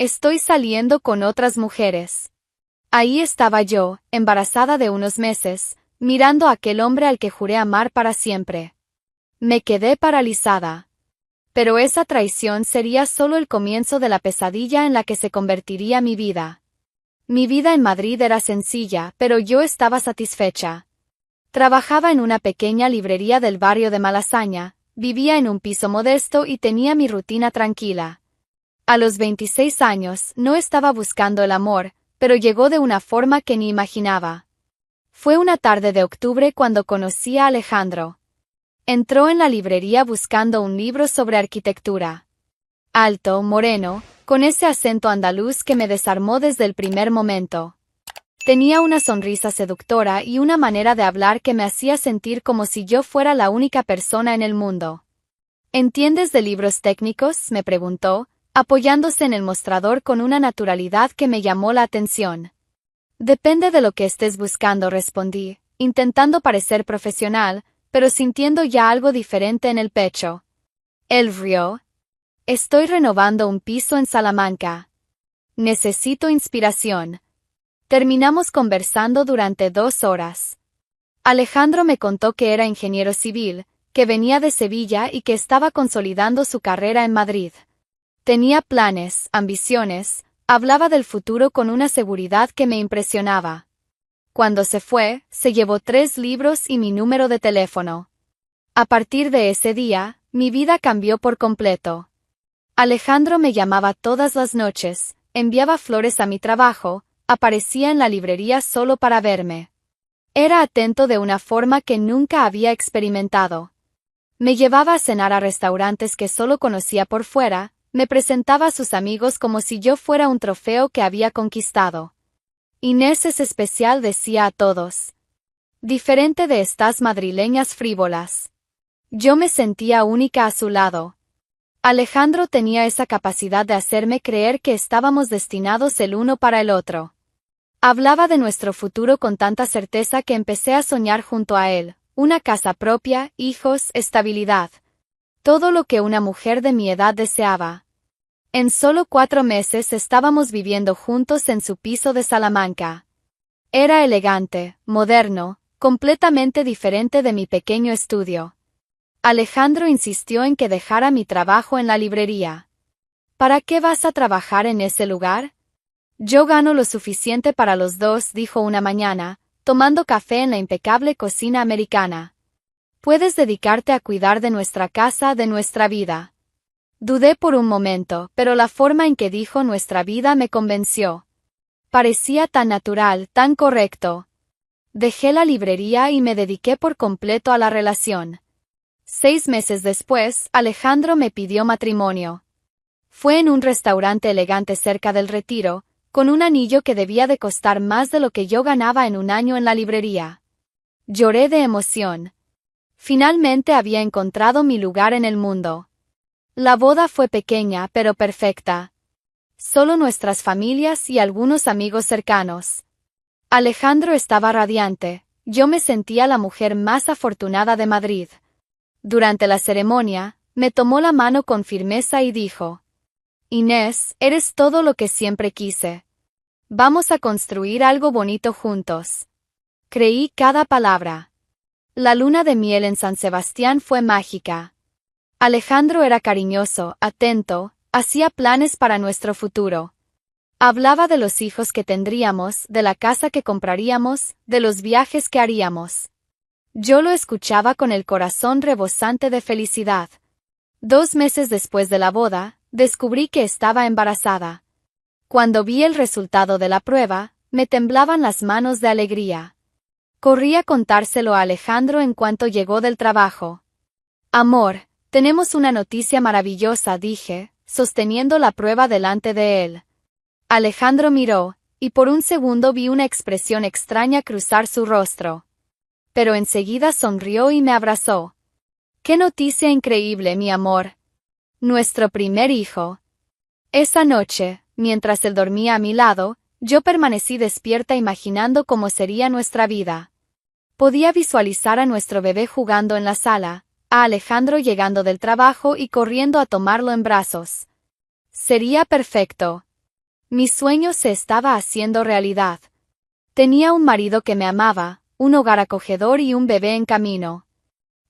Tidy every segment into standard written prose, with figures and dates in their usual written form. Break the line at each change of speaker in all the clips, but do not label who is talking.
estoy saliendo con otras mujeres. Ahí estaba yo, embarazada de unos meses, mirando a aquel hombre al que juré amar para siempre. Me quedé paralizada. Pero esa traición sería solo el comienzo de la pesadilla en la que se convertiría mi vida. Mi vida en Madrid era sencilla, pero yo estaba satisfecha. Trabajaba en una pequeña librería del barrio de Malasaña, vivía en un piso modesto y tenía mi rutina tranquila. A los 26 años no estaba buscando el amor, pero llegó de una forma que ni imaginaba. Fue una tarde de octubre cuando conocí a Alejandro. Entró en la librería buscando un libro sobre arquitectura. Alto, moreno, con ese acento andaluz que me desarmó desde el primer momento. Tenía una sonrisa seductora y una manera de hablar que me hacía sentir como si yo fuera la única persona en el mundo. ¿Entiendes de libros técnicos?, me preguntó, apoyándose en el mostrador con una naturalidad que me llamó la atención. Depende de lo que estés buscando, respondí, intentando parecer profesional, pero sintiendo ya algo diferente en el pecho. Él rió. Estoy renovando un piso en Salamanca. Necesito inspiración. Terminamos conversando durante 2 horas. Alejandro me contó que era ingeniero civil, que venía de Sevilla y que estaba consolidando su carrera en Madrid. Tenía planes, ambiciones, hablaba del futuro con una seguridad que me impresionaba. Cuando se fue, se llevó 3 libros y mi número de teléfono. A partir de ese día, mi vida cambió por completo. Alejandro me llamaba todas las noches, enviaba flores a mi trabajo, aparecía en la librería solo para verme. Era atento de una forma que nunca había experimentado. Me llevaba a cenar a restaurantes que solo conocía por fuera, me presentaba a sus amigos como si yo fuera un trofeo que había conquistado. Inés es especial, decía a todos. Diferente de estas madrileñas frívolas. Yo me sentía única a su lado. Alejandro tenía esa capacidad de hacerme creer que estábamos destinados el uno para el otro. Hablaba de nuestro futuro con tanta certeza que empecé a soñar junto a él, una casa propia, hijos, estabilidad. Todo lo que una mujer de mi edad deseaba. En solo 4 meses estábamos viviendo juntos en su piso de Salamanca. Era elegante, moderno, completamente diferente de mi pequeño estudio. Alejandro insistió en que dejara mi trabajo en la librería. ¿Para qué vas a trabajar en ese lugar? Yo gano lo suficiente para los dos, dijo una mañana, tomando café en la impecable cocina americana. Puedes dedicarte a cuidar de nuestra casa, de nuestra vida. Dudé por un momento, pero la forma en que dijo nuestra vida me convenció. Parecía tan natural, tan correcto. Dejé la librería y me dediqué por completo a la relación. 6 meses después, Alejandro me pidió matrimonio. Fue en un restaurante elegante cerca del Retiro, con un anillo que debía de costar más de lo que yo ganaba en un año en la librería. Lloré de emoción. Finalmente había encontrado mi lugar en el mundo. La boda fue pequeña pero perfecta. Solo nuestras familias y algunos amigos cercanos. Alejandro estaba radiante, yo me sentía la mujer más afortunada de Madrid. Durante la ceremonia, me tomó la mano con firmeza y dijo: Inés, eres todo lo que siempre quise. Vamos a construir algo bonito juntos. Creí cada palabra. La luna de miel en San Sebastián fue mágica. Alejandro era cariñoso, atento, hacía planes para nuestro futuro. Hablaba de los hijos que tendríamos, de la casa que compraríamos, de los viajes que haríamos. Yo lo escuchaba con el corazón rebosante de felicidad. 2 meses después de la boda, descubrí que estaba embarazada. Cuando vi el resultado de la prueba, me temblaban las manos de alegría. Corrí a contárselo a Alejandro en cuanto llegó del trabajo. Amor, tenemos una noticia maravillosa, dije, sosteniendo la prueba delante de él. Alejandro miró, y por un segundo vi una expresión extraña cruzar su rostro. Pero enseguida sonrió y me abrazó. ¡Qué noticia increíble, mi amor! Nuestro primer hijo. Esa noche, mientras él dormía a mi lado, yo permanecí despierta imaginando cómo sería nuestra vida. Podía visualizar a nuestro bebé jugando en la sala, a Alejandro llegando del trabajo y corriendo a tomarlo en brazos. Sería perfecto. Mi sueño se estaba haciendo realidad. Tenía un marido que me amaba, un hogar acogedor y un bebé en camino.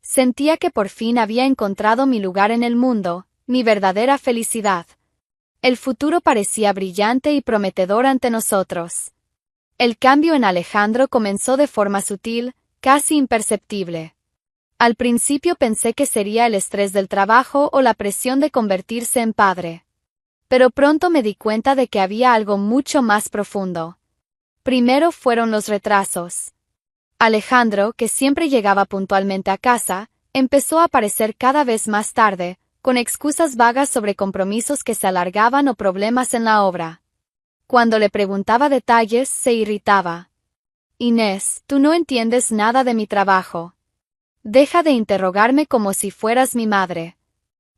Sentía que por fin había encontrado mi lugar en el mundo, mi verdadera felicidad. El futuro parecía brillante y prometedor ante nosotros. El cambio en Alejandro comenzó de forma sutil, casi imperceptible. Al principio pensé que sería el estrés del trabajo o la presión de convertirse en padre. Pero pronto me di cuenta de que había algo mucho más profundo. Primero fueron los retrasos. Alejandro, que siempre llegaba puntualmente a casa, empezó a aparecer cada vez más tarde, con excusas vagas sobre compromisos que se alargaban o problemas en la obra. Cuando le preguntaba detalles, se irritaba. Inés, tú no entiendes nada de mi trabajo. Deja de interrogarme como si fueras mi madre.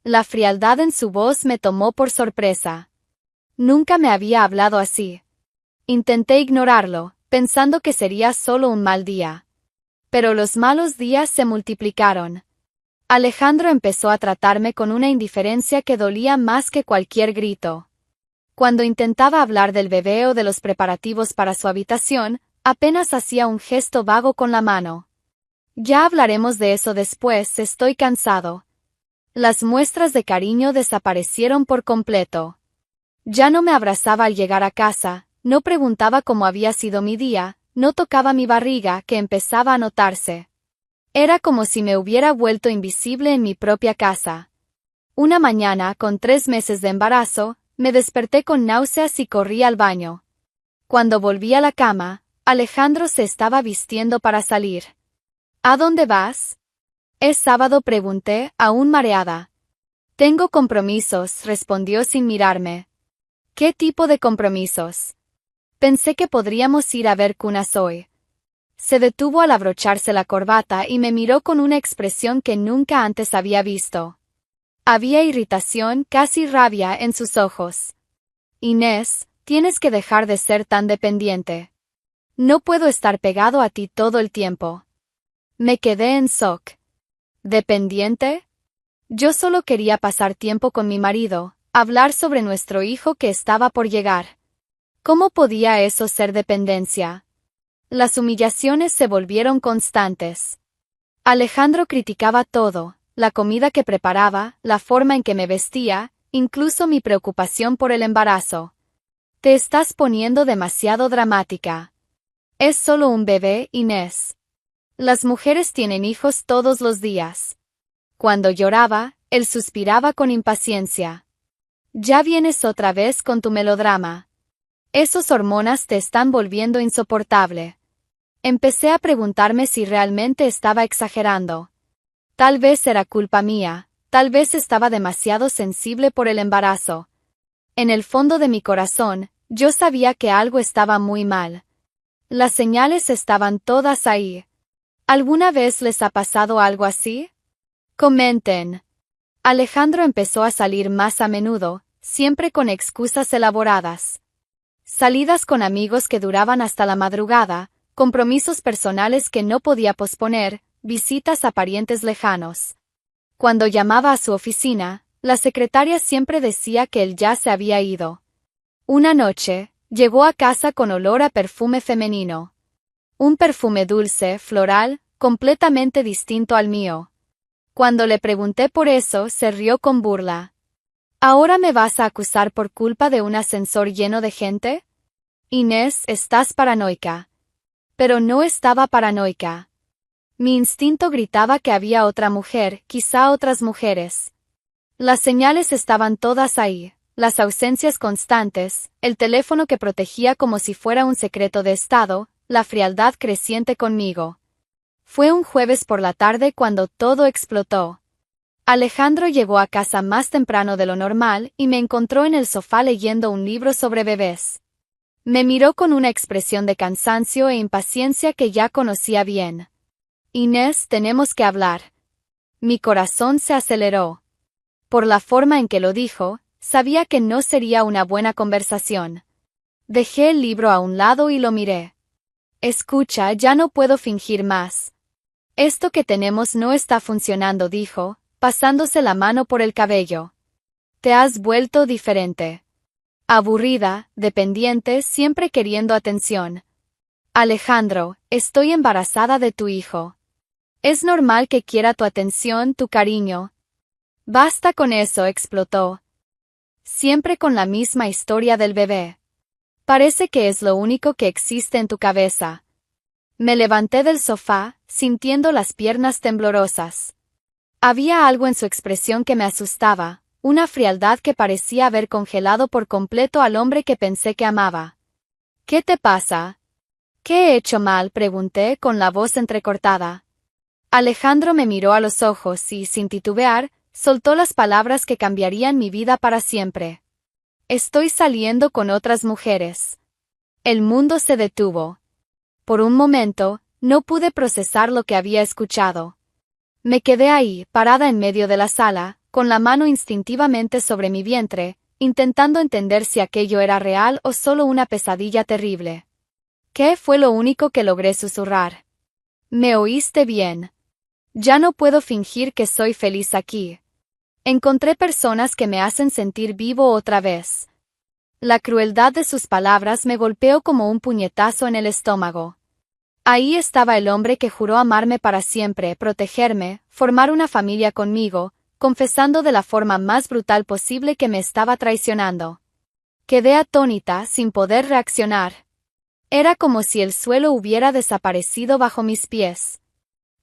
La frialdad en su voz me tomó por sorpresa. Nunca me había hablado así. Intenté ignorarlo, pensando que sería solo un mal día. Pero los malos días se multiplicaron. Alejandro empezó a tratarme con una indiferencia que dolía más que cualquier grito. Cuando intentaba hablar del bebé o de los preparativos para su habitación, apenas hacía un gesto vago con la mano. Ya hablaremos de eso después, estoy cansado. Las muestras de cariño desaparecieron por completo. Ya no me abrazaba al llegar a casa, no preguntaba cómo había sido mi día, no tocaba mi barriga, que empezaba a notarse. Era como si me hubiera vuelto invisible en mi propia casa. Una mañana, con 3 meses de embarazo, me desperté con náuseas y corrí al baño. Cuando volví a la cama, Alejandro se estaba vistiendo para salir. ¿A dónde vas? Es sábado, pregunté, aún mareada. Tengo compromisos, respondió sin mirarme. ¿Qué tipo de compromisos? Pensé que podríamos ir a ver cunas hoy. Se detuvo al abrocharse la corbata y me miró con una expresión que nunca antes había visto. Había irritación, casi rabia, en sus ojos. Inés, tienes que dejar de ser tan dependiente. No puedo estar pegado a ti todo el tiempo. Me quedé en shock. ¿Dependiente? Yo solo quería pasar tiempo con mi marido, hablar sobre nuestro hijo que estaba por llegar. ¿Cómo podía eso ser dependencia? Las humillaciones se volvieron constantes. Alejandro criticaba todo, la comida que preparaba, la forma en que me vestía, incluso mi preocupación por el embarazo. Te estás poniendo demasiado dramática. Es solo un bebé, Inés. Las mujeres tienen hijos todos los días. Cuando lloraba, él suspiraba con impaciencia. Ya vienes otra vez con tu melodrama. Esas hormonas te están volviendo insoportable. Empecé a preguntarme si realmente estaba exagerando. Tal vez era culpa mía, tal vez estaba demasiado sensible por el embarazo. En el fondo de mi corazón, yo sabía que algo estaba muy mal. Las señales estaban todas ahí. ¿Alguna vez les ha pasado algo así? Comenten. Alejandro empezó a salir más a menudo, siempre con excusas elaboradas. Salidas con amigos que duraban hasta la madrugada, compromisos personales que no podía posponer, visitas a parientes lejanos. Cuando llamaba a su oficina, la secretaria siempre decía que él ya se había ido. Una noche, llegó a casa con olor a perfume femenino. Un perfume dulce, floral, completamente distinto al mío. Cuando le pregunté por eso, se rió con burla. ¿Ahora me vas a acusar por culpa de un ascensor lleno de gente? Inés, estás paranoica. Pero no estaba paranoica. Mi instinto gritaba que había otra mujer, quizá otras mujeres. Las señales estaban todas ahí, las ausencias constantes, el teléfono que protegía como si fuera un secreto de estado, la frialdad creciente conmigo. Fue un jueves por la tarde cuando todo explotó. Alejandro llegó a casa más temprano de lo normal y me encontró en el sofá leyendo un libro sobre bebés. Me miró con una expresión de cansancio e impaciencia que ya conocía bien. Inés, tenemos que hablar. Mi corazón se aceleró. Por la forma en que lo dijo, sabía que no sería una buena conversación. Dejé el libro a un lado y lo miré. Escucha, ya no puedo fingir más. Esto que tenemos no está funcionando, dijo, pasándose la mano por el cabello. Te has vuelto diferente. Aburrida, dependiente, siempre queriendo atención. Alejandro, estoy embarazada de tu hijo. Es normal que quiera tu atención, tu cariño. Basta con eso, explotó. Siempre con la misma historia del bebé. Parece que es lo único que existe en tu cabeza. Me levanté del sofá, sintiendo las piernas temblorosas. Había algo en su expresión que me asustaba, una frialdad que parecía haber congelado por completo al hombre que pensé que amaba. ¿Qué te pasa? ¿Qué he hecho mal?, pregunté con la voz entrecortada. Alejandro me miró a los ojos y, sin titubear, soltó las palabras que cambiarían mi vida para siempre. Estoy saliendo con otras mujeres. El mundo se detuvo. Por un momento, no pude procesar lo que había escuchado. Me quedé ahí, parada en medio de la sala, con la mano instintivamente sobre mi vientre, intentando entender si aquello era real o solo una pesadilla terrible. ¿Qué fue lo único que logré susurrar? ¿Me oíste bien? Ya no puedo fingir que soy feliz aquí. Encontré personas que me hacen sentir vivo otra vez. La crueldad de sus palabras me golpeó como un puñetazo en el estómago. Ahí estaba el hombre que juró amarme para siempre, protegerme, formar una familia conmigo, confesando de la forma más brutal posible que me estaba traicionando. Quedé atónita, sin poder reaccionar. Era como si el suelo hubiera desaparecido bajo mis pies.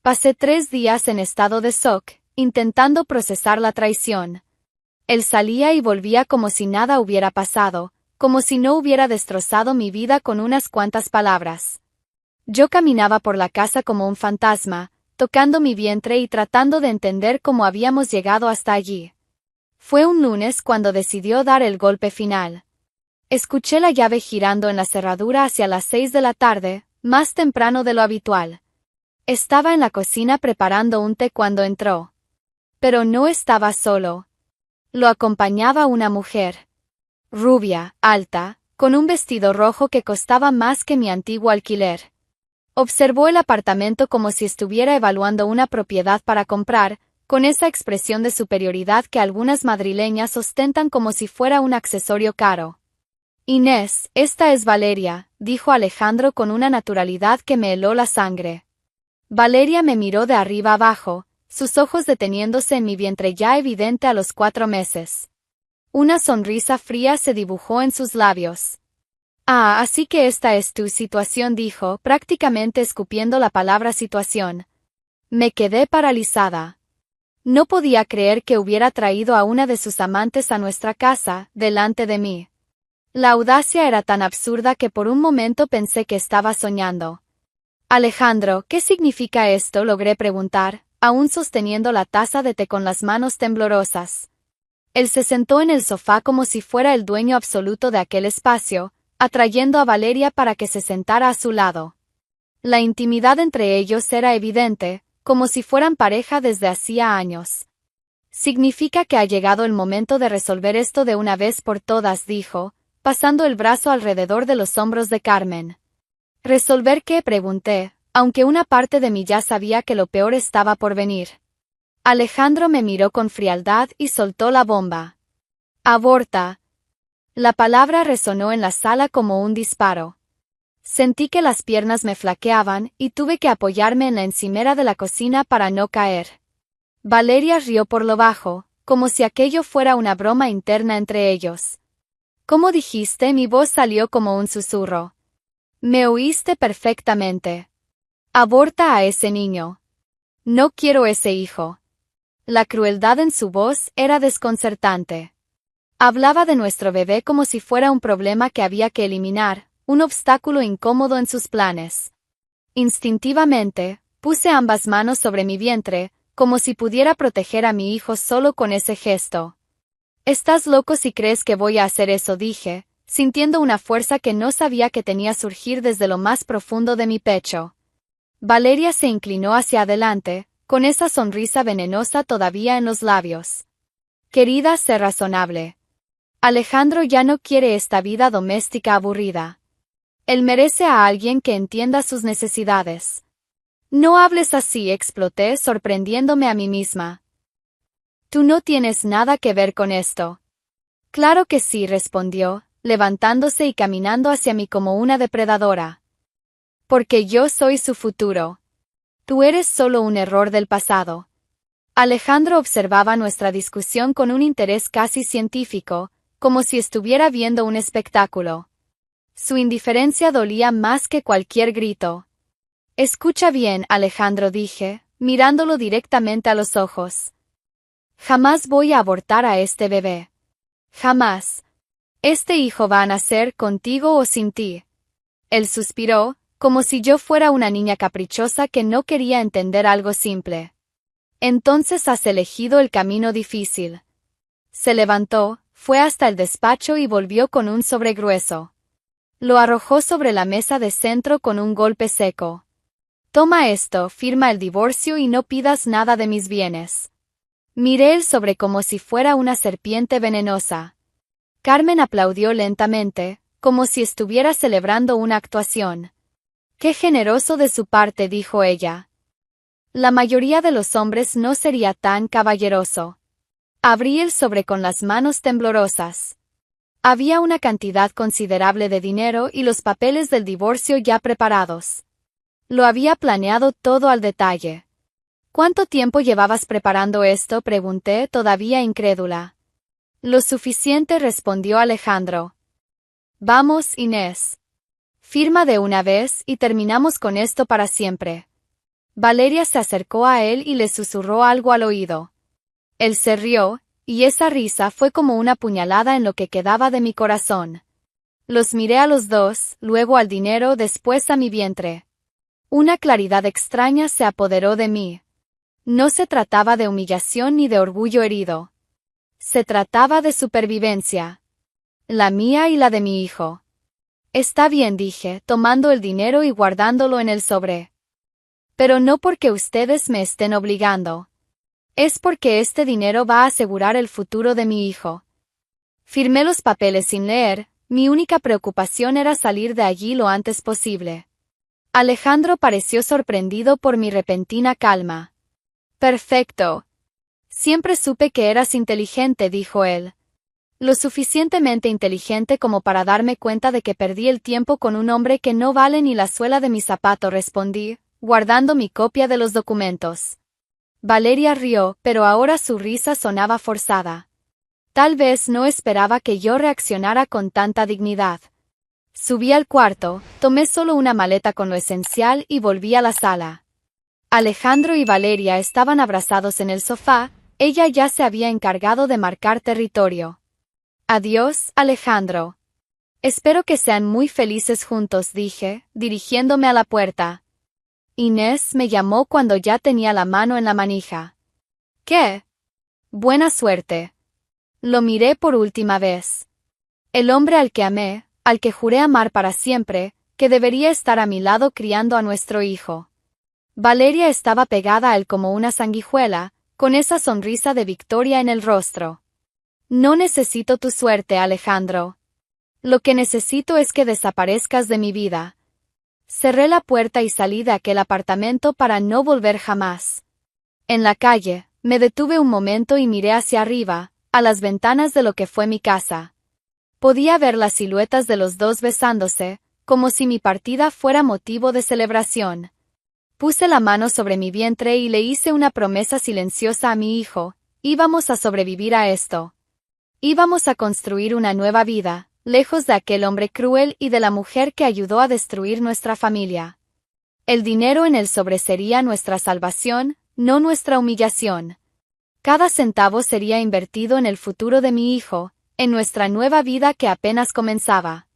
Pasé 3 días en estado de shock, intentando procesar la traición. Él salía y volvía como si nada hubiera pasado, como si no hubiera destrozado mi vida con unas cuantas palabras. Yo caminaba por la casa como un fantasma, tocando mi vientre y tratando de entender cómo habíamos llegado hasta allí. Fue un lunes cuando decidió dar el golpe final. Escuché la llave girando en la cerradura hacia las 6 de la tarde, más temprano de lo habitual. Estaba en la cocina preparando un té cuando entró. Pero no estaba solo. Lo acompañaba una mujer. Rubia, alta, con un vestido rojo que costaba más que mi antiguo alquiler. Observó el apartamento como si estuviera evaluando una propiedad para comprar, con esa expresión de superioridad que algunas madrileñas ostentan como si fuera un accesorio caro. Inés, esta es Valeria, dijo Alejandro con una naturalidad que me heló la sangre. Valeria me miró de arriba abajo, sus ojos deteniéndose en mi vientre ya evidente a los 4 meses. Una sonrisa fría se dibujó en sus labios. Ah, así que esta es tu situación, dijo, prácticamente escupiendo la palabra situación. Me quedé paralizada. No podía creer que hubiera traído a una de sus amantes a nuestra casa, delante de mí. La audacia era tan absurda que por un momento pensé que estaba soñando. Alejandro, ¿qué significa esto?, logré preguntar, aún sosteniendo la taza de té con las manos temblorosas. Él se sentó en el sofá como si fuera el dueño absoluto de aquel espacio, atrayendo a Valeria para que se sentara a su lado. La intimidad entre ellos era evidente, como si fueran pareja desde hacía años. Significa que ha llegado el momento de resolver esto de una vez por todas, dijo, pasando el brazo alrededor de los hombros de Carmen. ¿Resolver qué?, pregunté, aunque una parte de mí ya sabía que lo peor estaba por venir. Alejandro me miró con frialdad y soltó la bomba. Aborta. La palabra resonó en la sala como un disparo. Sentí que las piernas me flaqueaban y tuve que apoyarme en la encimera de la cocina para no caer. Valeria rió por lo bajo, como si aquello fuera una broma interna entre ellos. ¿Cómo dijiste?, mi voz salió como un susurro. Me oíste perfectamente. Aborta a ese niño. No quiero ese hijo. La crueldad en su voz era desconcertante. Hablaba de nuestro bebé como si fuera un problema que había que eliminar, un obstáculo incómodo en sus planes. Instintivamente, puse ambas manos sobre mi vientre, como si pudiera proteger a mi hijo solo con ese gesto. Estás loco si crees que voy a hacer eso, dije, sintiendo una fuerza que no sabía que tenía surgir desde lo más profundo de mi pecho. Valeria se inclinó hacia adelante, con esa sonrisa venenosa todavía en los labios. Querida, sé razonable. Alejandro ya no quiere esta vida doméstica aburrida. Él merece a alguien que entienda sus necesidades. No hables así, exploté, sorprendiéndome a mí misma. Tú no tienes nada que ver con esto. Claro que sí, respondió, levantándose y caminando hacia mí como una depredadora. Porque yo soy su futuro. Tú eres solo un error del pasado. Alejandro observaba nuestra discusión con un interés casi científico, como si estuviera viendo un espectáculo. Su indiferencia dolía más que cualquier grito. Escucha bien, Alejandro, dije, mirándolo directamente a los ojos. Jamás voy a abortar a este bebé. Jamás. Este hijo va a nacer contigo o sin ti. Él suspiró, como si yo fuera una niña caprichosa que no quería entender algo simple. Entonces has elegido el camino difícil. Se levantó, fue hasta el despacho y volvió con un sobre grueso. Lo arrojó sobre la mesa de centro con un golpe seco. Toma esto, firma el divorcio y no pidas nada de mis bienes. Miré el sobre como si fuera una serpiente venenosa. Carmen aplaudió lentamente, como si estuviera celebrando una actuación. Qué generoso de su parte, dijo ella. La mayoría de los hombres no sería tan caballeroso. Abrí el sobre con las manos temblorosas. Había una cantidad considerable de dinero y los papeles del divorcio ya preparados. Lo había planeado todo al detalle. ¿Cuánto tiempo llevabas preparando esto?, pregunté, todavía incrédula. Lo suficiente, respondió Alejandro. Vamos, Inés. Firma de una vez y terminamos con esto para siempre. Valeria se acercó a él y le susurró algo al oído. Él se rió, y esa risa fue como una puñalada en lo que quedaba de mi corazón. Los miré a los dos, luego al dinero, después a mi vientre. Una claridad extraña se apoderó de mí. No se trataba de humillación ni de orgullo herido. Se trataba de supervivencia. La mía y la de mi hijo. Está bien, dije, tomando el dinero y guardándolo en el sobre. Pero no porque ustedes me estén obligando. Es porque este dinero va a asegurar el futuro de mi hijo. Firmé los papeles sin leer, mi única preocupación era salir de allí lo antes posible. Alejandro pareció sorprendido por mi repentina calma. Perfecto. Siempre supe que eras inteligente, dijo él. Lo suficientemente inteligente como para darme cuenta de que perdí el tiempo con un hombre que no vale ni la suela de mi zapato, respondí, guardando mi copia de los documentos. Valeria rió, pero ahora su risa sonaba forzada. Tal vez no esperaba que yo reaccionara con tanta dignidad. Subí al cuarto, tomé solo una maleta con lo esencial y volví a la sala. Alejandro y Valeria estaban abrazados en el sofá, ella ya se había encargado de marcar territorio. Adiós, Alejandro. Espero que sean muy felices juntos, dije, dirigiéndome a la puerta. Inés me llamó cuando ya tenía la mano en la manija. ¿Qué? Buena suerte. Lo miré por última vez. El hombre al que amé, al que juré amar para siempre, que debería estar a mi lado criando a nuestro hijo. Valeria estaba pegada a él como una sanguijuela, con esa sonrisa de victoria en el rostro. No necesito tu suerte, Alejandro. Lo que necesito es que desaparezcas de mi vida. Cerré la puerta y salí de aquel apartamento para no volver jamás. En la calle, me detuve un momento y miré hacia arriba, a las ventanas de lo que fue mi casa. Podía ver las siluetas de los dos besándose, como si mi partida fuera motivo de celebración. Puse la mano sobre mi vientre y le hice una promesa silenciosa a mi hijo: íbamos a sobrevivir a esto. Íbamos a construir una nueva vida, lejos de aquel hombre cruel y de la mujer que ayudó a destruir nuestra familia. El dinero en el sobre sería nuestra salvación, no nuestra humillación. Cada centavo sería invertido en el futuro de mi hijo, en nuestra nueva vida que apenas comenzaba.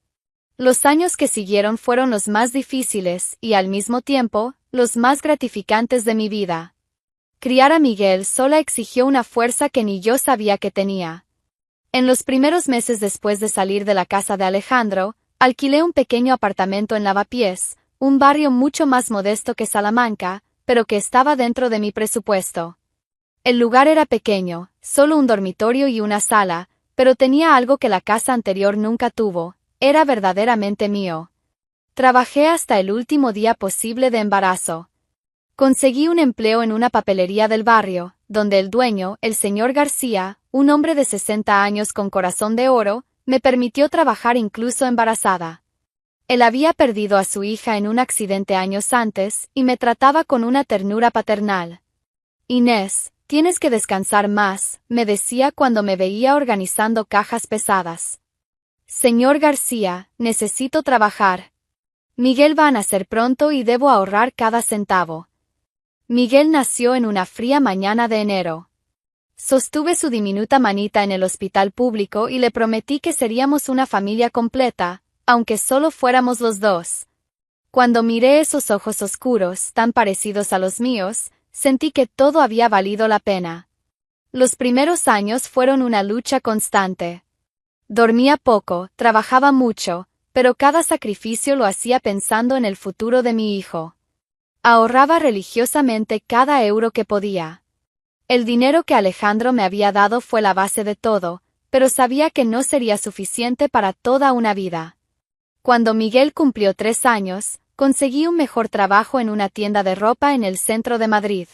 Los años que siguieron fueron los más difíciles y, al mismo tiempo, los más gratificantes de mi vida. Criar a Miguel sola exigió una fuerza que ni yo sabía que tenía. En los primeros meses después de salir de la casa de Alejandro, alquilé un pequeño apartamento en Lavapiés, un barrio mucho más modesto que Salamanca, pero que estaba dentro de mi presupuesto. El lugar era pequeño, solo un dormitorio y una sala, pero tenía algo que la casa anterior nunca tuvo: era verdaderamente mío. Trabajé hasta el último día posible de embarazo. Conseguí un empleo en una papelería del barrio, donde el dueño, el señor García, un hombre de 60 años con corazón de oro, me permitió trabajar incluso embarazada. Él había perdido a su hija en un accidente años antes y me trataba con una ternura paternal. Inés, tienes que descansar más, me decía cuando me veía organizando cajas pesadas. Señor García, necesito trabajar. Miguel va a nacer pronto y debo ahorrar cada centavo. Miguel nació en una fría mañana de enero. Sostuve su diminuta manita en el hospital público y le prometí que seríamos una familia completa, aunque solo fuéramos los dos. Cuando miré esos ojos oscuros, tan parecidos a los míos, sentí que todo había valido la pena. Los primeros años fueron una lucha constante. Dormía poco, trabajaba mucho, pero cada sacrificio lo hacía pensando en el futuro de mi hijo. Ahorraba religiosamente cada euro que podía. El dinero que Alejandro me había dado fue la base de todo, pero sabía que no sería suficiente para toda una vida. Cuando Miguel cumplió 3 años, conseguí un mejor trabajo en una tienda de ropa en el centro de Madrid.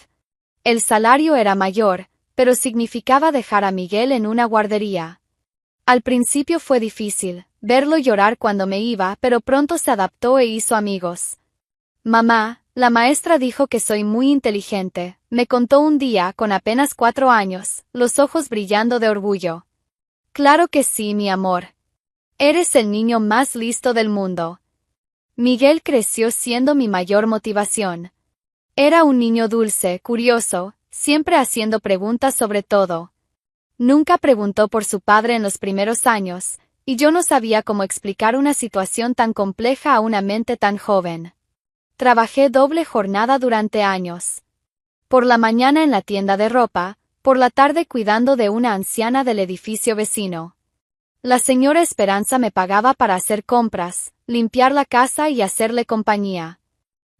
El salario era mayor, pero significaba dejar a Miguel en una guardería. Al principio fue difícil, verlo llorar cuando me iba, pero pronto se adaptó e hizo amigos. Mamá, la maestra dijo que soy muy inteligente, me contó un día con apenas 4 años, los ojos brillando de orgullo. Claro que sí, mi amor. Eres el niño más listo del mundo. Miguel creció siendo mi mayor motivación. Era un niño dulce, curioso, siempre haciendo preguntas sobre todo. Nunca preguntó por su padre en los primeros años, y yo no sabía cómo explicar una situación tan compleja a una mente tan joven. Trabajé doble jornada durante años. Por la mañana en la tienda de ropa, por la tarde cuidando de una anciana del edificio vecino. La señora Esperanza me pagaba para hacer compras, limpiar la casa y hacerle compañía.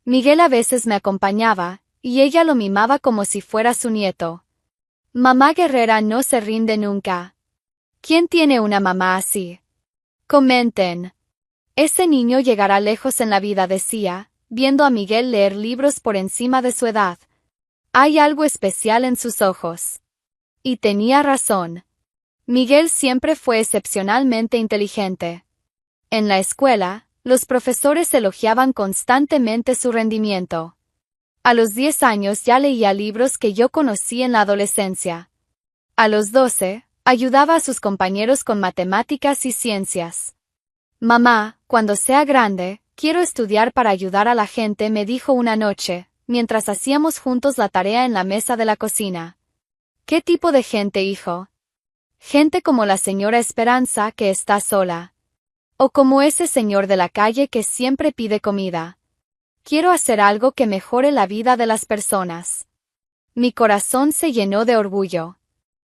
Miguel a veces me acompañaba, y ella lo mimaba como si fuera su nieto. Mamá guerrera no se rinde nunca. ¿Quién tiene una mamá así? Comenten. Ese niño llegará lejos en la vida, decía, viendo a Miguel leer libros por encima de su edad. Hay algo especial en sus ojos. Y tenía razón. Miguel siempre fue excepcionalmente inteligente. En la escuela, los profesores elogiaban constantemente su rendimiento. A los 10 años ya leía libros que yo conocí en la adolescencia. A los 12, ayudaba a sus compañeros con matemáticas y ciencias. Mamá, cuando sea grande, quiero estudiar para ayudar a la gente, me dijo una noche, mientras hacíamos juntos la tarea en la mesa de la cocina. ¿Qué tipo de gente, hijo? Gente como la señora Esperanza, que está sola. O como ese señor de la calle que siempre pide comida. Quiero hacer algo que mejore la vida de las personas. Mi corazón se llenó de orgullo.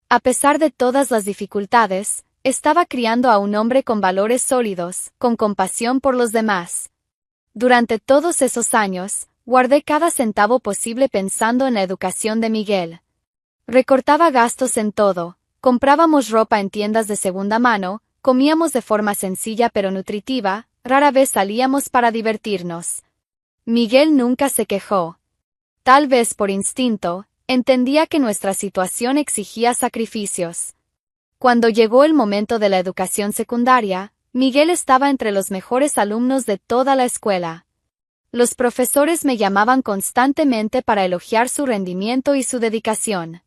A pesar de todas las dificultades, estaba criando a un hombre con valores sólidos, con compasión por los demás. Durante todos esos años, guardé cada centavo posible pensando en la educación de Miguel. Recortaba gastos en todo, comprábamos ropa en tiendas de segunda mano, comíamos de forma sencilla pero nutritiva, rara vez salíamos para divertirnos. Miguel nunca se quejó. Tal vez por instinto, entendía que nuestra situación exigía sacrificios. Cuando llegó el momento de la educación secundaria, Miguel estaba entre los mejores alumnos de toda la escuela. Los profesores me llamaban constantemente para elogiar su rendimiento y su dedicación.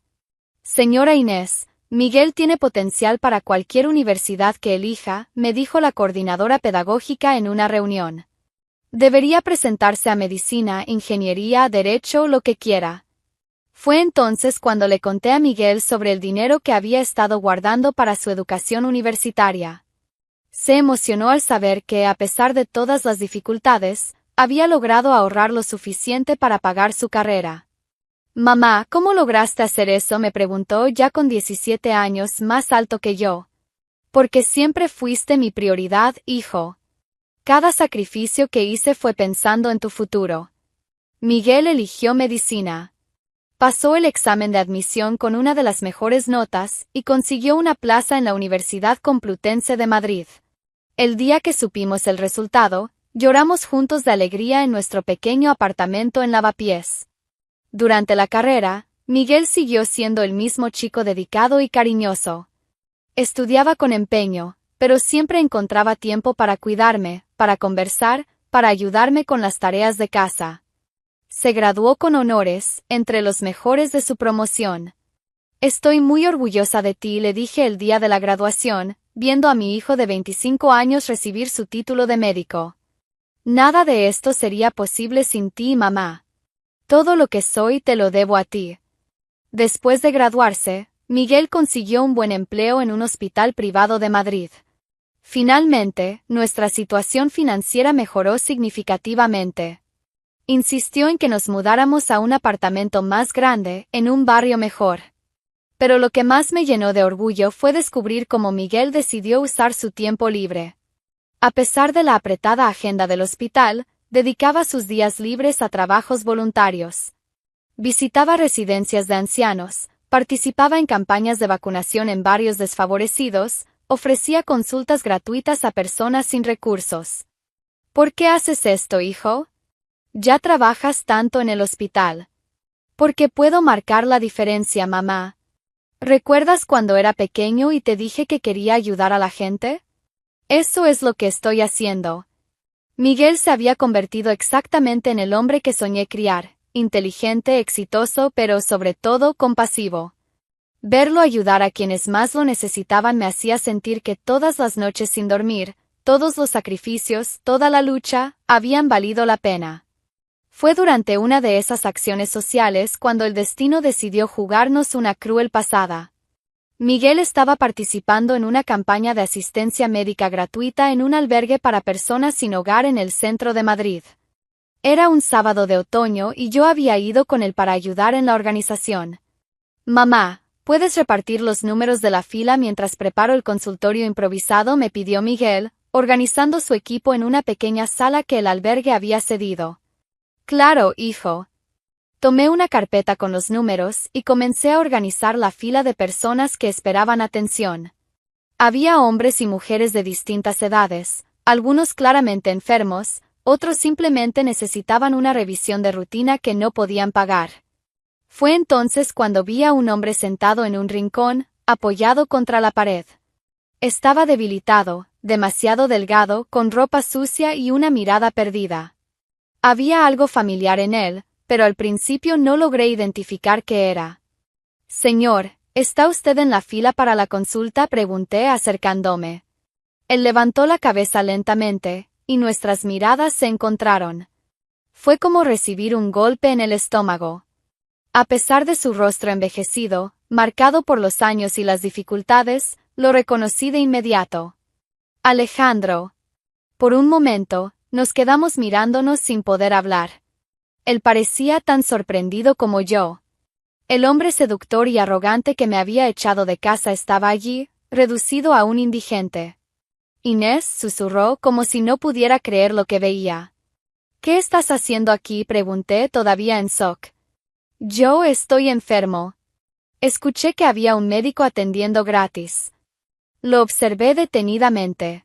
Señora Inés, Miguel tiene potencial para cualquier universidad que elija, me dijo la coordinadora pedagógica en una reunión. Debería presentarse a medicina, ingeniería, derecho, lo que quiera. Fue entonces cuando le conté a Miguel sobre el dinero que había estado guardando para su educación universitaria. Se emocionó al saber que, a pesar de todas las dificultades, había logrado ahorrar lo suficiente para pagar su carrera. Mamá, ¿cómo lograste hacer eso?, me preguntó ya con 17 años, más alto que yo. Porque siempre fuiste mi prioridad, hijo. Cada sacrificio que hice fue pensando en tu futuro. Miguel eligió medicina. Pasó el examen de admisión con una de las mejores notas y consiguió una plaza en la Universidad Complutense de Madrid. El día que supimos el resultado, lloramos juntos de alegría en nuestro pequeño apartamento en Lavapiés. Durante la carrera, Miguel siguió siendo el mismo chico dedicado y cariñoso. Estudiaba con empeño, pero siempre encontraba tiempo para cuidarme, para conversar, para ayudarme con las tareas de casa. Se graduó con honores, entre los mejores de su promoción. Estoy muy orgullosa de ti, le dije el día de la graduación, viendo a mi hijo de 25 años recibir su título de médico. Nada de esto sería posible sin ti, mamá. Todo lo que soy te lo debo a ti. Después de graduarse, Miguel consiguió un buen empleo en un hospital privado de Madrid. Finalmente, nuestra situación financiera mejoró significativamente. Insistió en que nos mudáramos a un apartamento más grande, en un barrio mejor. Pero lo que más me llenó de orgullo fue descubrir cómo Miguel decidió usar su tiempo libre. A pesar de la apretada agenda del hospital, dedicaba sus días libres a trabajos voluntarios. Visitaba residencias de ancianos, participaba en campañas de vacunación en barrios desfavorecidos, ofrecía consultas gratuitas a personas sin recursos. ¿Por qué haces esto, hijo? Ya trabajas tanto en el hospital. Porque puedo marcar la diferencia, mamá. ¿Recuerdas cuando era pequeño y te dije que quería ayudar a la gente? Eso es lo que estoy haciendo. Miguel se había convertido exactamente en el hombre que soñé criar, inteligente, exitoso, pero sobre todo compasivo. Verlo ayudar a quienes más lo necesitaban me hacía sentir que todas las noches sin dormir, todos los sacrificios, toda la lucha, habían valido la pena. Fue durante una de esas acciones sociales cuando el destino decidió jugarnos una cruel pasada. Miguel estaba participando en una campaña de asistencia médica gratuita en un albergue para personas sin hogar en el centro de Madrid. Era un sábado de otoño y yo había ido con él para ayudar en la organización. Mamá, ¿puedes repartir los números de la fila mientras preparo el consultorio improvisado?, me pidió Miguel, organizando su equipo en una pequeña sala que el albergue había cedido. Claro, hijo. Tomé una carpeta con los números y comencé a organizar la fila de personas que esperaban atención. Había hombres y mujeres de distintas edades, algunos claramente enfermos, otros simplemente necesitaban una revisión de rutina que no podían pagar. Fue entonces cuando vi a un hombre sentado en un rincón, apoyado contra la pared. Estaba debilitado, demasiado delgado, con ropa sucia y una mirada perdida. Había algo familiar en él, pero al principio no logré identificar qué era. Señor, ¿está usted en la fila para la consulta?, pregunté acercándome. Él levantó la cabeza lentamente, y nuestras miradas se encontraron. Fue como recibir un golpe en el estómago. A pesar de su rostro envejecido, marcado por los años y las dificultades, lo reconocí de inmediato. Alejandro. Por un momento, nos quedamos mirándonos sin poder hablar. Él parecía tan sorprendido como yo. El hombre seductor y arrogante que me había echado de casa estaba allí, reducido a un indigente. Inés, susurró como si no pudiera creer lo que veía. ¿Qué estás haciendo aquí?, pregunté todavía en shock. Yo estoy enfermo. Escuché que había un médico atendiendo gratis. Lo observé detenidamente.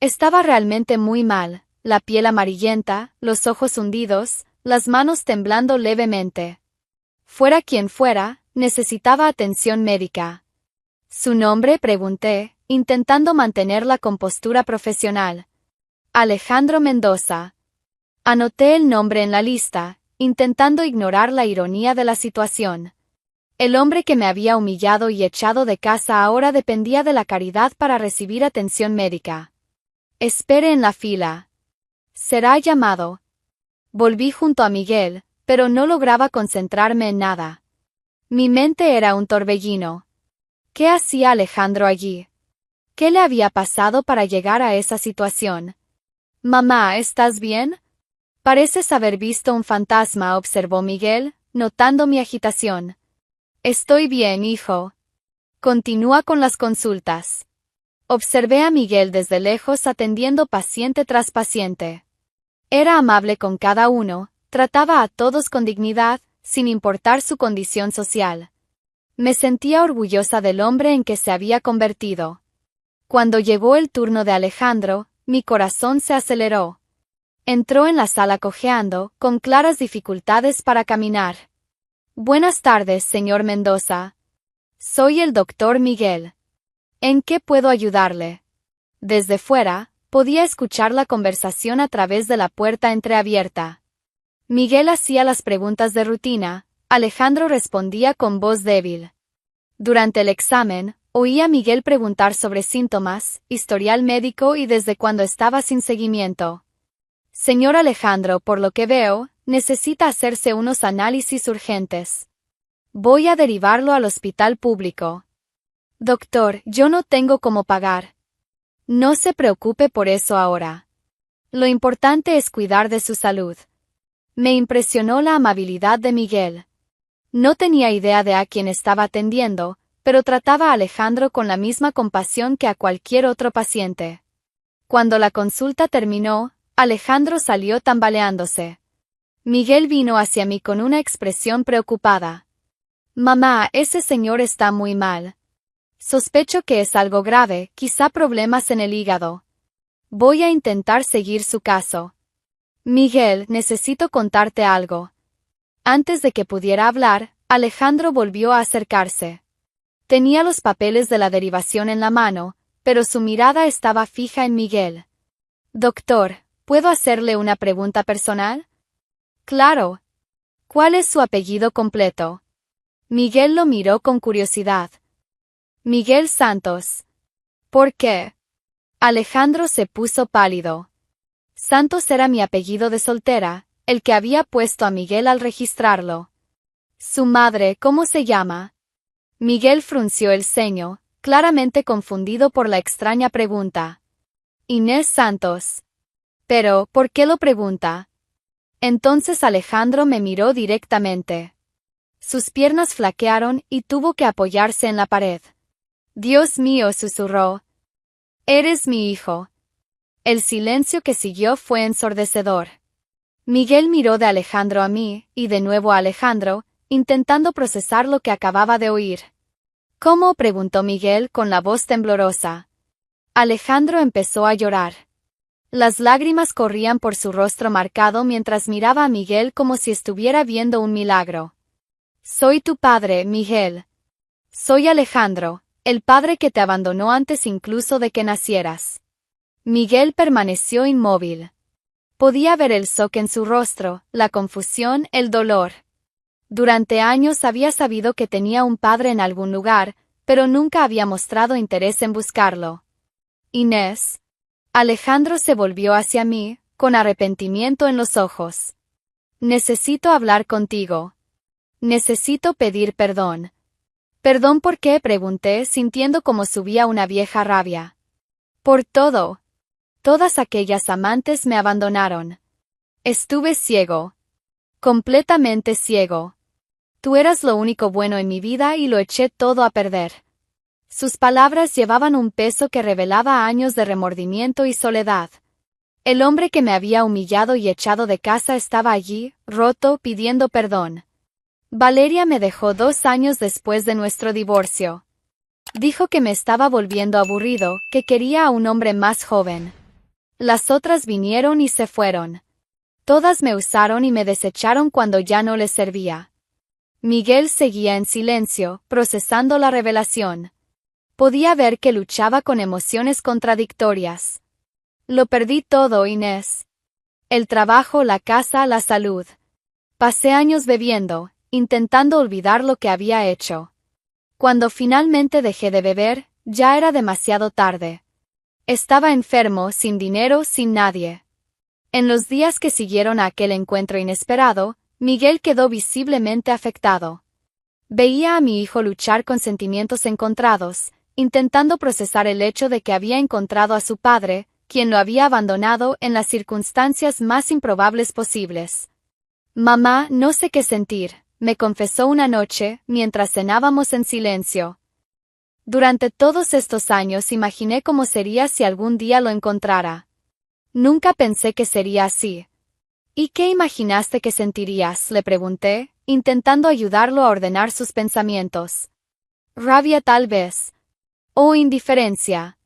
Estaba realmente muy mal. La piel amarillenta, los ojos hundidos, las manos temblando levemente. Fuera quien fuera, necesitaba atención médica. ¿Su nombre?, pregunté, intentando mantener la compostura profesional. Alejandro Mendoza. Anoté el nombre en la lista, intentando ignorar la ironía de la situación. El hombre que me había humillado y echado de casa ahora dependía de la caridad para recibir atención médica. Espere en la fila. Será llamado. Volví junto a Miguel, pero no lograba concentrarme en nada. Mi mente era un torbellino. ¿Qué hacía Alejandro allí? ¿Qué le había pasado para llegar a esa situación? Mamá, ¿estás bien? Pareces haber visto un fantasma, observó Miguel, notando mi agitación. Estoy bien, hijo. Continúa con las consultas. Observé a Miguel desde lejos atendiendo paciente tras paciente. Era amable con cada uno, trataba a todos con dignidad, sin importar su condición social. Me sentía orgullosa del hombre en que se había convertido. Cuando llegó el turno de Alejandro, mi corazón se aceleró. Entró en la sala cojeando, con claras dificultades para caminar. Buenas tardes, señor Mendoza. Soy el doctor Miguel. ¿En qué puedo ayudarle? Desde fuera, podía escuchar la conversación a través de la puerta entreabierta. Miguel hacía las preguntas de rutina, Alejandro respondía con voz débil. Durante el examen, oía a Miguel preguntar sobre síntomas, historial médico y desde cuándo estaba sin seguimiento. Señor Alejandro, por lo que veo, necesita hacerse unos análisis urgentes. Voy a derivarlo al hospital público. Doctor, yo no tengo cómo pagar. No se preocupe por eso ahora. Lo importante es cuidar de su salud. Me impresionó la amabilidad de Miguel. No tenía idea de a quién estaba atendiendo, pero trataba a Alejandro con la misma compasión que a cualquier otro paciente. Cuando la consulta terminó, Alejandro salió tambaleándose. Miguel vino hacia mí con una expresión preocupada. Mamá, ese señor está muy mal. Sospecho que es algo grave, quizá problemas en el hígado. Voy a intentar seguir su caso. Miguel, necesito contarte algo. Antes de que pudiera hablar, Alejandro volvió a acercarse. Tenía los papeles de la derivación en la mano, pero su mirada estaba fija en Miguel. Doctor, ¿puedo hacerle una pregunta personal? Claro. ¿Cuál es su apellido completo? Miguel lo miró con curiosidad. Miguel Santos. ¿Por qué? Alejandro se puso pálido. Santos era mi apellido de soltera, el que había puesto a Miguel al registrarlo. Su madre, ¿cómo se llama? Miguel frunció el ceño, claramente confundido por la extraña pregunta. Inés Santos. Pero, ¿por qué lo pregunta? Entonces Alejandro me miró directamente. Sus piernas flaquearon y tuvo que apoyarse en la pared. Dios mío, susurró. Eres mi hijo. El silencio que siguió fue ensordecedor. Miguel miró de Alejandro a mí, y de nuevo a Alejandro, intentando procesar lo que acababa de oír. ¿Cómo? Preguntó Miguel con la voz temblorosa. Alejandro empezó a llorar. Las lágrimas corrían por su rostro marcado mientras miraba a Miguel como si estuviera viendo un milagro. Soy tu padre, Miguel. Soy Alejandro, el padre que te abandonó antes incluso de que nacieras. Miguel permaneció inmóvil. Podía ver el shock en su rostro, la confusión, el dolor. Durante años había sabido que tenía un padre en algún lugar, pero nunca había mostrado interés en buscarlo. Inés. Alejandro se volvió hacia mí, con arrepentimiento en los ojos. Necesito hablar contigo. Necesito pedir perdón. ¿Perdón por qué? Pregunté, sintiendo como subía una vieja rabia. Por todo. Todas aquellas amantes me abandonaron. Estuve ciego. Completamente ciego. Tú eras lo único bueno en mi vida y lo eché todo a perder. Sus palabras llevaban un peso que revelaba años de remordimiento y soledad. El hombre que me había humillado y echado de casa estaba allí, roto, pidiendo perdón. Valeria me dejó 2 años después de nuestro divorcio. Dijo que me estaba volviendo aburrido, que quería a un hombre más joven. Las otras vinieron y se fueron. Todas me usaron y me desecharon cuando ya no les servía. Miguel seguía en silencio, procesando la revelación. Podía ver que luchaba con emociones contradictorias. Lo perdí todo, Inés. El trabajo, la casa, la salud. Pasé años bebiendo, intentando olvidar lo que había hecho. Cuando finalmente dejé de beber, ya era demasiado tarde. Estaba enfermo, sin dinero, sin nadie. En los días que siguieron a aquel encuentro inesperado, Miguel quedó visiblemente afectado. Veía a mi hijo luchar con sentimientos encontrados, intentando procesar el hecho de que había encontrado a su padre, quien lo había abandonado en las circunstancias más improbables posibles. Mamá, no sé qué sentir, me confesó una noche, mientras cenábamos en silencio. Durante todos estos años imaginé cómo sería si algún día lo encontrara. Nunca pensé que sería así. ¿Y qué imaginaste que sentirías?, le pregunté, intentando ayudarlo a ordenar sus pensamientos. Rabia tal vez. O indiferencia.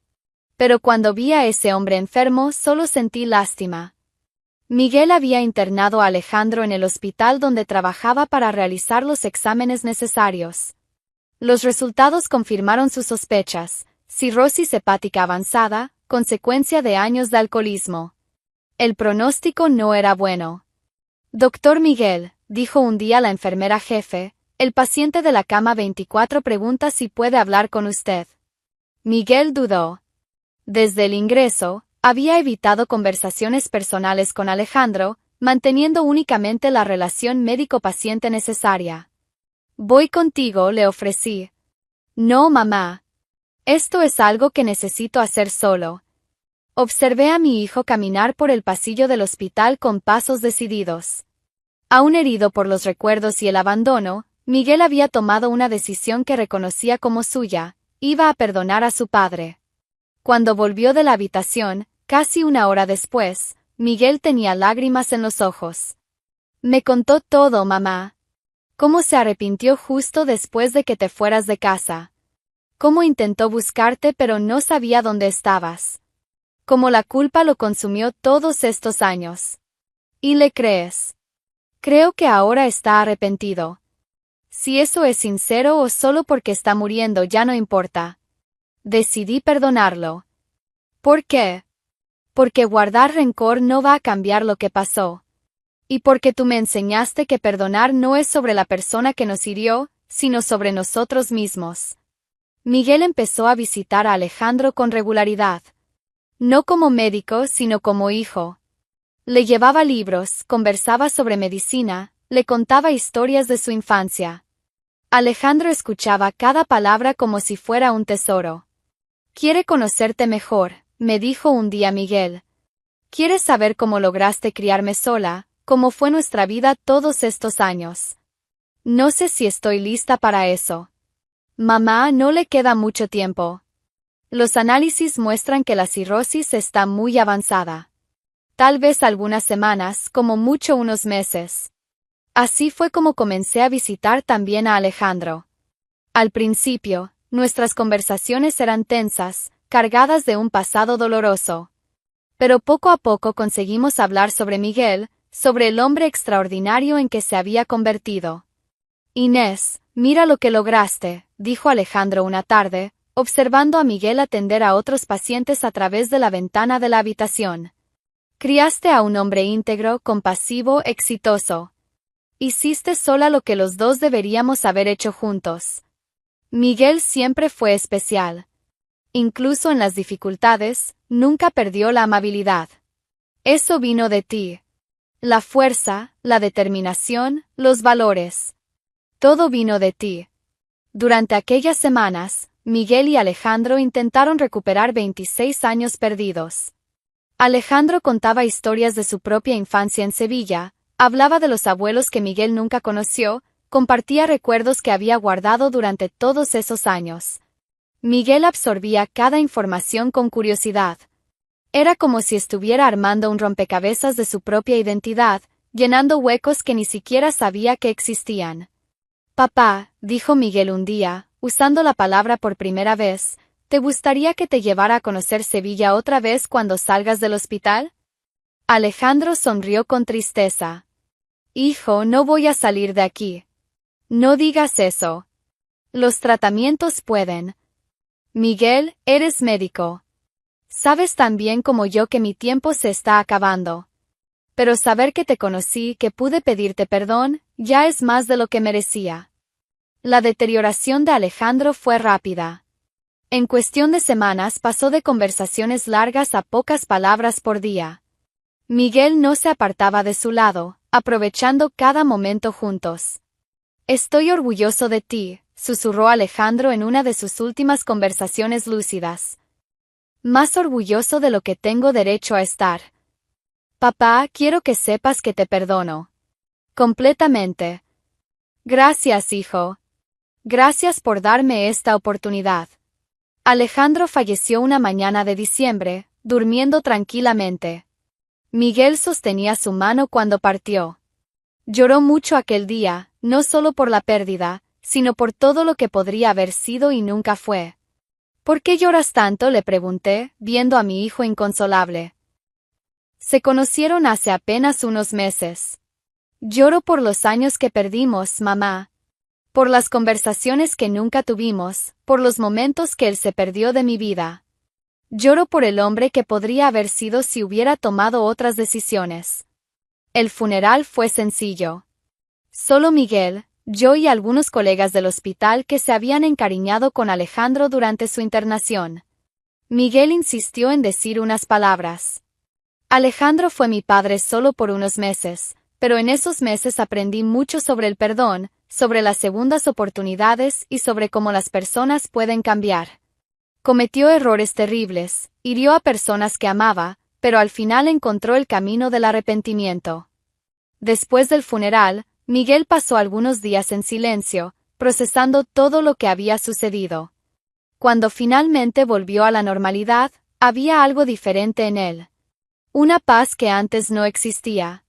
Pero cuando vi a ese hombre enfermo solo sentí lástima. Miguel había internado a Alejandro en el hospital donde trabajaba para realizar los exámenes necesarios. Los resultados confirmaron sus sospechas: cirrosis hepática avanzada, consecuencia de años de alcoholismo. El pronóstico no era bueno. Doctor Miguel, dijo un día la enfermera jefe, el paciente de la cama 24 pregunta si puede hablar con usted. Miguel dudó. Desde el ingreso, había evitado conversaciones personales con Alejandro, manteniendo únicamente la relación médico-paciente necesaria. Voy contigo, le ofrecí. No, mamá. Esto es algo que necesito hacer solo. Observé a mi hijo caminar por el pasillo del hospital con pasos decididos. Aún herido por los recuerdos y el abandono, Miguel había tomado una decisión que reconocía como suya: iba a perdonar a su padre. Cuando volvió de la habitación, casi una hora después, Miguel tenía lágrimas en los ojos. Me contó todo, mamá. Cómo se arrepintió justo después de que te fueras de casa. Cómo intentó buscarte pero no sabía dónde estabas. Cómo la culpa lo consumió todos estos años. ¿Y le crees? Creo que ahora está arrepentido. Si eso es sincero o solo porque está muriendo ya no importa. Decidí perdonarlo. ¿Por qué? Porque guardar rencor no va a cambiar lo que pasó. Y porque tú me enseñaste que perdonar no es sobre la persona que nos hirió, sino sobre nosotros mismos. Miguel empezó a visitar a Alejandro con regularidad. No como médico, sino como hijo. Le llevaba libros, conversaba sobre medicina, le contaba historias de su infancia. Alejandro escuchaba cada palabra como si fuera un tesoro. Quiere conocerte mejor, me dijo un día Miguel. ¿Quieres saber cómo lograste criarme sola, cómo fue nuestra vida todos estos años? No sé si estoy lista para eso. Mamá, no le queda mucho tiempo. Los análisis muestran que la cirrosis está muy avanzada. Tal vez algunas semanas, como mucho unos meses. Así fue como comencé a visitar también a Alejandro. Al principio, nuestras conversaciones eran tensas, cargadas de un pasado doloroso. Pero poco a poco conseguimos hablar sobre Miguel, sobre el hombre extraordinario en que se había convertido. Inés, mira lo que lograste, dijo Alejandro una tarde, observando a Miguel atender a otros pacientes a través de la ventana de la habitación. Criaste a un hombre íntegro, compasivo, exitoso. Hiciste sola lo que los dos deberíamos haber hecho juntos. Miguel siempre fue especial. Incluso en las dificultades, nunca perdió la amabilidad. Eso vino de ti. La fuerza, la determinación, los valores. Todo vino de ti. Durante aquellas semanas, Miguel y Alejandro intentaron recuperar 26 años perdidos. Alejandro contaba historias de su propia infancia en Sevilla, hablaba de los abuelos que Miguel nunca conoció, compartía recuerdos que había guardado durante todos esos años. Miguel absorbía cada información con curiosidad. Era como si estuviera armando un rompecabezas de su propia identidad, llenando huecos que ni siquiera sabía que existían. Papá, dijo Miguel un día, usando la palabra por primera vez, ¿te gustaría que te llevara a conocer Sevilla otra vez cuando salgas del hospital? Alejandro sonrió con tristeza. Hijo, no voy a salir de aquí. No digas eso. Los tratamientos pueden. Miguel, eres médico. Sabes tan bien como yo que mi tiempo se está acabando. Pero saber que te conocí, que pude pedirte perdón, ya es más de lo que merecía. La deterioración de Alejandro fue rápida. En cuestión de semanas pasó de conversaciones largas a pocas palabras por día. Miguel no se apartaba de su lado, aprovechando cada momento juntos. Estoy orgulloso de ti, susurró Alejandro en una de sus últimas conversaciones lúcidas. Más orgulloso de lo que tengo derecho a estar. Papá, quiero que sepas que te perdono. Completamente. Gracias, hijo. Gracias por darme esta oportunidad. Alejandro falleció una mañana de diciembre, durmiendo tranquilamente. Miguel sostenía su mano cuando partió. Lloró mucho aquel día, no solo por la pérdida, sino por todo lo que podría haber sido y nunca fue. ¿Por qué lloras tanto?, le pregunté, viendo a mi hijo inconsolable. Se conocieron hace apenas unos meses. Lloro por los años que perdimos, mamá. Por las conversaciones que nunca tuvimos, por los momentos que él se perdió de mi vida. Lloro por el hombre que podría haber sido si hubiera tomado otras decisiones. El funeral fue sencillo. Solo Miguel, yo y algunos colegas del hospital que se habían encariñado con Alejandro durante su internación. Miguel insistió en decir unas palabras. Alejandro fue mi padre solo por unos meses, pero en esos meses aprendí mucho sobre el perdón, sobre las segundas oportunidades y sobre cómo las personas pueden cambiar. Cometió errores terribles, hirió a personas que amaba, pero al final encontró el camino del arrepentimiento. Después del funeral, Miguel pasó algunos días en silencio, procesando todo lo que había sucedido. Cuando finalmente volvió a la normalidad, había algo diferente en él. Una paz que antes no existía.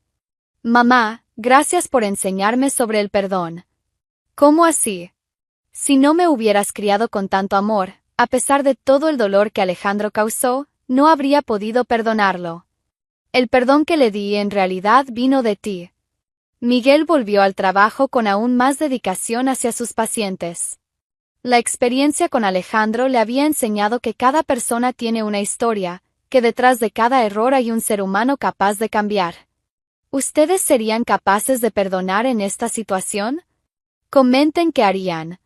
Mamá, gracias por enseñarme sobre el perdón. ¿Cómo así? Si no me hubieras criado con tanto amor, a pesar de todo el dolor que Alejandro causó, no habría podido perdonarlo. El perdón que le di en realidad vino de ti. Miguel volvió al trabajo con aún más dedicación hacia sus pacientes. La experiencia con Alejandro le había enseñado que cada persona tiene una historia, que detrás de cada error hay un ser humano capaz de cambiar. ¿Ustedes serían capaces de perdonar en esta situación? Comenten qué harían.